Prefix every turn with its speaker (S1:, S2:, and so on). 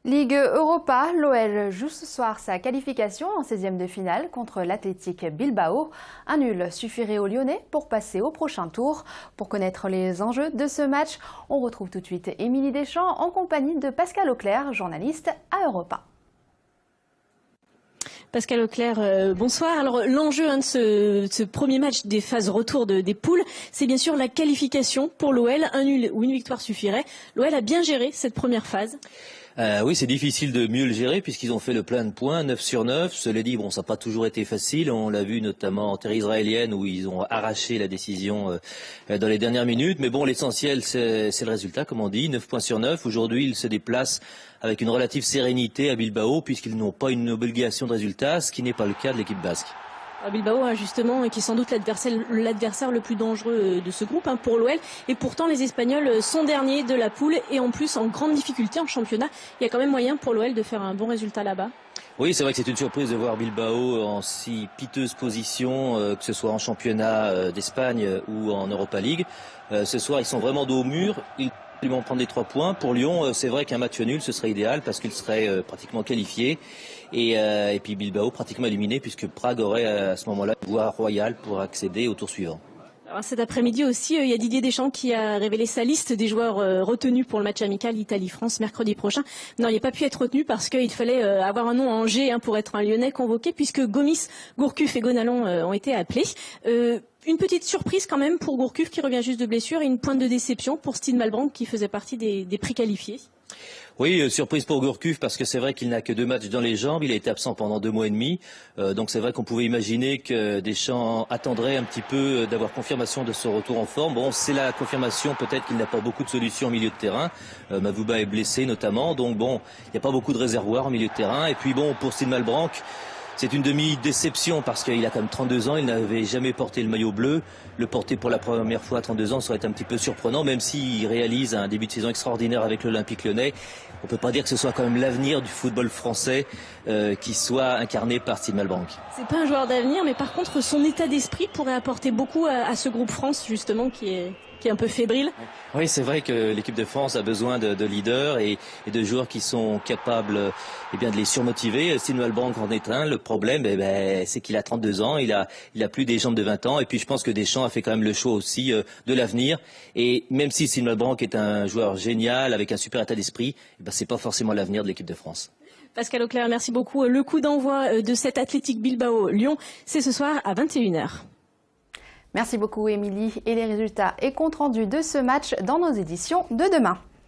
S1: Ligue Europa, l'OL joue ce soir sa qualification en 16e de finale contre l'Athletic Bilbao. Un nul suffirait aux Lyonnais pour passer au prochain tour. Pour connaître les enjeux de ce match, on retrouve tout de suite Émilie Deschamps en compagnie de Pascal Auclair, journaliste à Europa.
S2: Pascal Auclair, bonsoir. Alors l'enjeu de ce premier match des phases retour des poules, c'est bien sûr la qualification pour l'OL. Un nul ou une victoire suffirait. L'OL a bien géré cette première phase.
S3: Oui, c'est difficile de mieux le gérer puisqu'ils ont fait le plein de points, 9 sur 9. Cela dit, bon, ça n'a pas toujours été facile. On l'a vu notamment en terre israélienne où ils ont arraché la décision dans les dernières minutes. Mais bon, l'essentiel, c'est le résultat, comme on dit, 9 points sur 9. Aujourd'hui, ils se déplacent avec une relative sérénité à Bilbao puisqu'ils n'ont pas une obligation de résultat, ce qui n'est pas le cas de l'équipe basque.
S2: Bilbao, justement, qui est sans doute l'adversaire le plus dangereux de ce groupe pour l'OL. Et pourtant, les Espagnols sont derniers de la poule et en plus en grande difficulté en championnat. Il y a quand même moyen pour l'OL de faire un bon résultat là-bas.
S3: Oui, c'est vrai que c'est une surprise de voir Bilbao en si piteuse position, que ce soit en championnat d'Espagne ou en Europa League. Ce soir, ils sont vraiment dos au mur. Ils vont prendre les 3 points. Pour Lyon, c'est vrai qu'un match nul, ce serait idéal parce qu'il serait pratiquement qualifié. Et puis Bilbao pratiquement éliminé puisque Prague aurait à ce moment-là une voie royale pour accéder au tour suivant.
S2: Alors cet après-midi aussi, il y a Didier Deschamps qui a révélé sa liste des joueurs retenus pour le match amical Italie-France mercredi prochain. Non, il n'a pas pu être retenu parce qu'il fallait avoir un nom en G pour être un Lyonnais convoqué puisque Gomis, Gourcuff et Gonalon ont été appelés. Une petite surprise quand même pour Gourcuff qui revient juste de blessure et une pointe de déception pour Stijn Malbranck qui faisait partie des préqualifiés.
S3: Oui, surprise pour Gourcuff parce que c'est vrai qu'il n'a que 2 matchs dans les jambes. Il a été absent pendant 2 mois et demi. Donc c'est vrai qu'on pouvait imaginer que Deschamps attendrait un petit peu d'avoir confirmation de son retour en forme. Bon, c'est la confirmation peut-être qu'il n'a pas beaucoup de solutions au milieu de terrain. Mavouba est blessé notamment. Donc bon, il n'y a pas beaucoup de réservoirs au milieu de terrain. Et puis bon, pour Stijn Malbranck, c'est une demi-déception parce qu'il a quand même 32 ans, il n'avait jamais porté le maillot bleu. Le porter pour la première fois à 32 ans, ça aurait été un petit peu surprenant, même s'il réalise un début de saison extraordinaire avec l'Olympique Lyonnais. On ne peut pas dire que ce soit quand même l'avenir du football français qui soit incarné par Stijn Malbranck.
S2: C'est pas un joueur d'avenir, mais par contre, son état d'esprit pourrait apporter beaucoup à ce groupe France, justement, qui est un peu fébrile.
S3: Oui, c'est vrai que l'équipe de France a besoin de leaders et de joueurs qui sont capables de les surmotiver. Stijn Malbranck en est un. Le problème, c'est qu'il a 32 ans, il a plus des jambes de 20 ans. Et puis je pense que Deschamps a fait quand même le choix aussi de l'avenir. Et même si Stijn Malbranck est un joueur génial avec un super état d'esprit, c'est pas forcément l'avenir de l'équipe de France.
S2: Pascal Auclair, merci beaucoup. Le coup d'envoi de cet Athletic Bilbao-Lyon, c'est ce soir à 21h.
S1: Merci beaucoup Émilie et les résultats et comptes rendus de ce match dans nos éditions de demain.